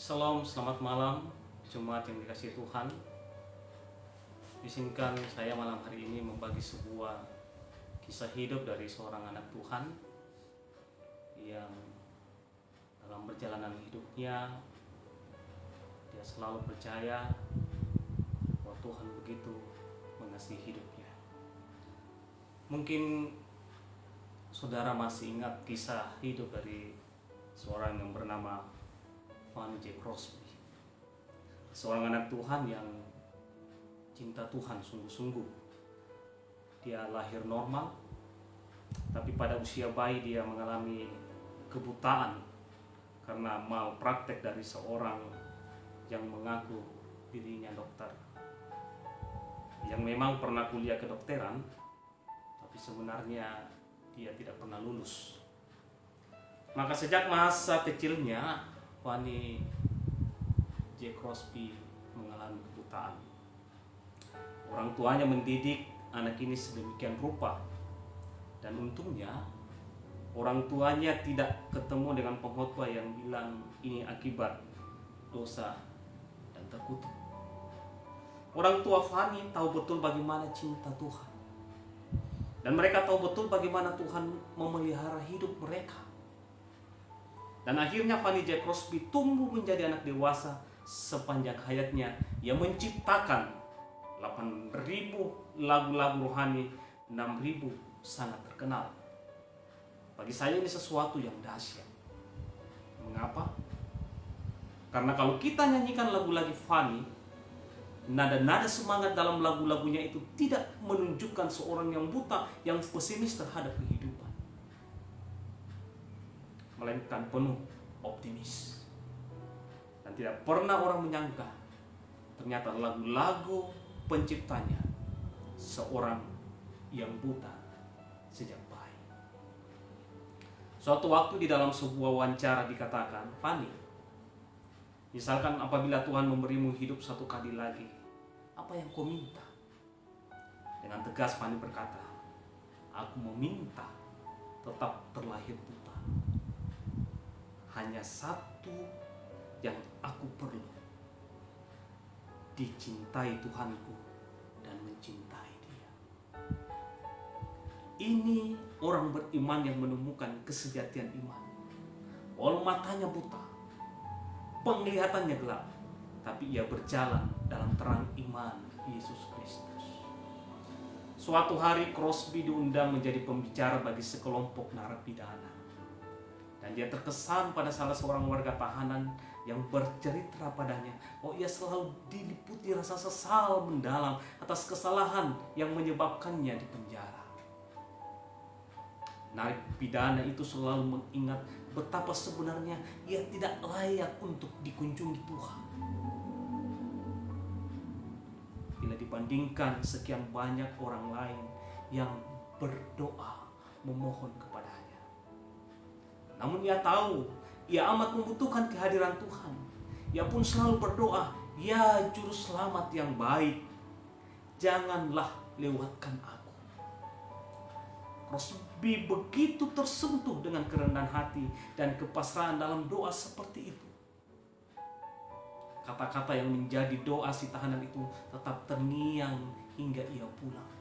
Shalom, selamat malam jemaat yang dikasihi Tuhan. Izinkan saya malam hari ini membagi sebuah kisah hidup dari seorang anak Tuhan yang dalam perjalanan hidupnya dia selalu percaya bahwa Tuhan begitu mengasihi hidupnya. Mungkin saudara masih ingat kisah hidup dari seorang yang bernama Fanny J. Crosby, seorang anak Tuhan yang cinta Tuhan sungguh-sungguh. Dia lahir normal, tapi pada usia bayi dia mengalami kebutaan karena malpraktek dari seorang yang mengaku dirinya dokter, yang memang pernah kuliah kedokteran, tapi sebenarnya dia tidak pernah lulus. Maka sejak masa kecilnya Fanny J. Crosby mengalami kebutaan. Orang tuanya mendidik anak ini sedemikian rupa, dan untungnya orang tuanya tidak ketemu dengan pengkhotbah yang bilang ini akibat dosa dan terkutuk. Orang tua Fanny tahu betul bagaimana cinta Tuhan, dan mereka tahu betul bagaimana Tuhan memelihara hidup mereka. Dan akhirnya Fanny J. Crosby tumbuh menjadi anak dewasa sepanjang hayatnya. Ia menciptakan 8.000 lagu-lagu rohani, 6.000 sangat terkenal. Bagi saya ini sesuatu yang dahsyat. Mengapa? Karena kalau kita nyanyikan lagu-lagu Fanny, nada-nada semangat dalam lagu-lagunya itu tidak menunjukkan seorang yang buta, yang pesimis terhadap kehidupan, melainkan penuh optimis. Dan tidak pernah orang menyangka ternyata lagu-lagu penciptanya seorang yang buta sejak bayi. Suatu waktu di dalam sebuah wawancara dikatakan, Fanny, misalkan apabila Tuhan memberimu hidup satu kali lagi, apa yang kau minta? Dengan tegas Fanny berkata, aku meminta tetap terlahir buta. Hanya satu yang aku perlu, dicintai Tuhanku dan mencintai Dia. Ini orang beriman yang menemukan kesejatian iman. Walau matanya buta, penglihatannya gelap, tapi ia berjalan dalam terang iman Yesus Kristus. Suatu hari Crosby diundang menjadi pembicara bagi sekelompok narapidana. Dan dia terkesan pada salah seorang warga tahanan yang bercerita padanya, oh ia selalu diliputi rasa sesal mendalam atas kesalahan yang menyebabkannya di penjara. Narapidana itu selalu mengingat betapa sebenarnya ia tidak layak untuk dikunjungi Tuhan. Bila dibandingkan sekian banyak orang lain yang berdoa memohon kepadanya. Namun ia tahu, ia amat membutuhkan kehadiran Tuhan. Ia pun selalu berdoa, ya juru selamat yang baik, janganlah lewatkan aku. Crosby begitu tersentuh dengan kerendahan hati dan kepasrahan dalam doa seperti itu. Kata-kata yang menjadi doa si tahanan itu tetap terngiang hingga ia pulang.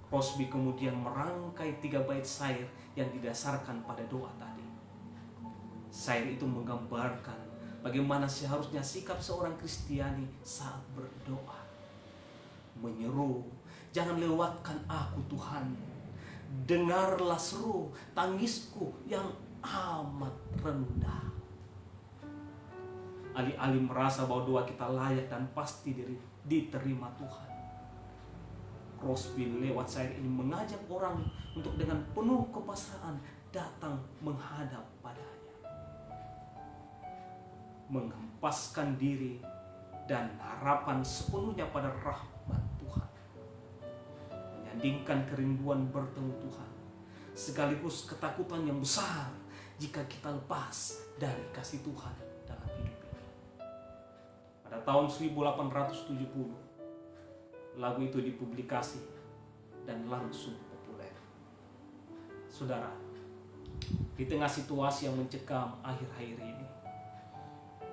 Crosby kemudian merangkai 3 bait syair yang didasarkan pada doa tadi. Syair itu menggambarkan bagaimana seharusnya sikap seorang Kristiani saat berdoa. Menyeru, jangan lewatkan aku Tuhan. Dengarlah seru tangisku yang amat rendah. Alih-alih merasa bahwa doa kita layak dan pasti diterima Tuhan, Crosby lewat syair ini mengajak orang untuk dengan penuh kepasrahan datang menghadap padanya, menghempaskan diri dan harapan sepenuhnya pada rahmat Tuhan, menyandingkan kerinduan bertemu Tuhan sekaligus ketakutan yang besar jika kita lepas dari kasih Tuhan dalam hidup ini. Pada tahun 1870 lagu itu dipublikasi dan langsung populer. Saudara, di tengah situasi yang mencekam akhir-akhir ini,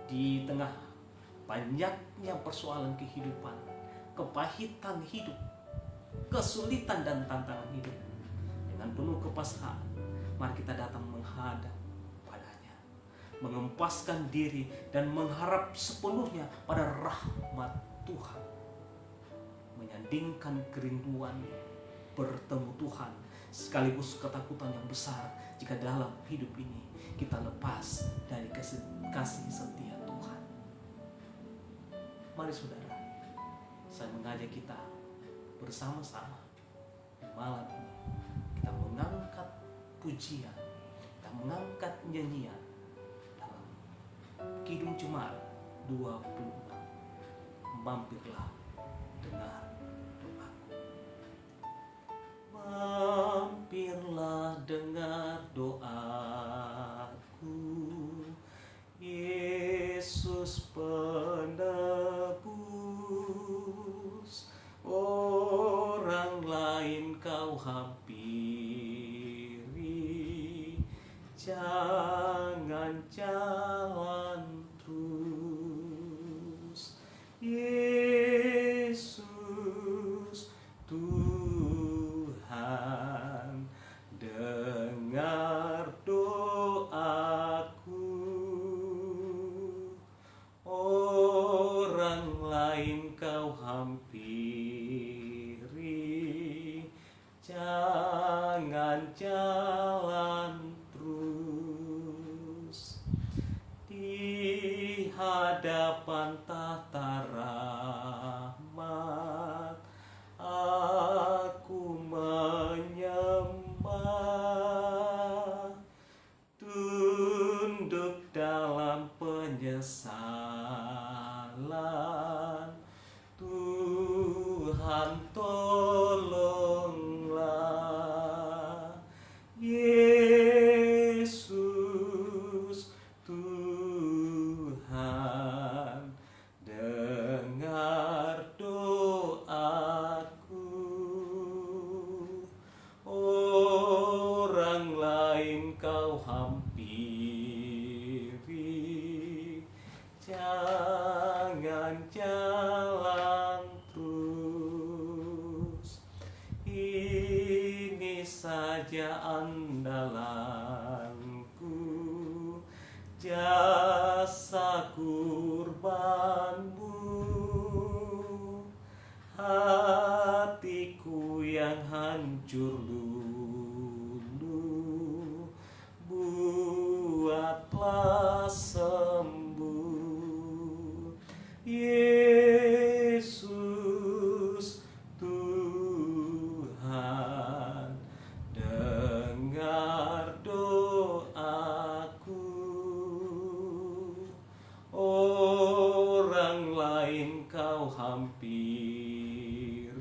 Di tengah banyaknya persoalan kehidupan, kepahitan hidup, kesulitan dan tantangan hidup, dengan penuh kepasrahan, mari kita datang menghadap padanya, mengempaskan diri dan mengharap sepenuhnya pada rahmat Tuhan, menyandingkan kerinduan bertemu Tuhan sekaligus ketakutan yang besar jika dalam hidup ini kita lepas dari kasih setia Tuhan. Mari saudara, saya mengajak kita bersama-sama di malam ini kita mengangkat pujian, kita mengangkat nyanyian dalam Kidung Jemaat 26. Mampirlah dengar doaku. Mampirlah dengar doaku, Yesus penebus. Orang lain kau hampiri, jangan jalan terus. Yesus Tuhan, dengar doaku. Orang lain kau hampiri, jangan jalan terus. Di hadapan tahta rahmat aku menyembah, tunduk dalam penyesalan. Tuhan tolonglah, Yesus Tuhan, dengar doaku. Orang lain kau hampiri, jangan jalan terus. Ini saja andalanku, jasa kurbanmu. Hatiku yang hancur lulu, buatlah sembuh. Yesus Tuhan, dengar doaku. Orang lain kau hampiri,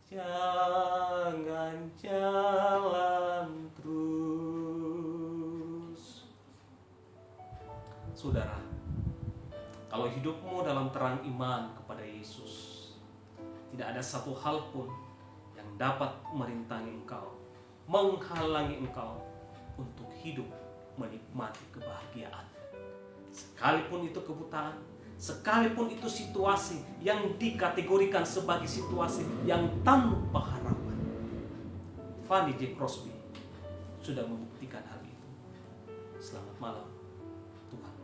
jangan jalan terus. Saudara, kalau hidupmu dalam terang iman kepada Yesus, tidak ada satu hal pun yang dapat merintangi engkau, menghalangi engkau untuk hidup menikmati kebahagiaan. Sekalipun itu kebutaan, sekalipun itu situasi yang dikategorikan sebagai situasi yang tanpa harapan. Fanny J. Crosby sudah membuktikan hal itu. Selamat malam, Tuhan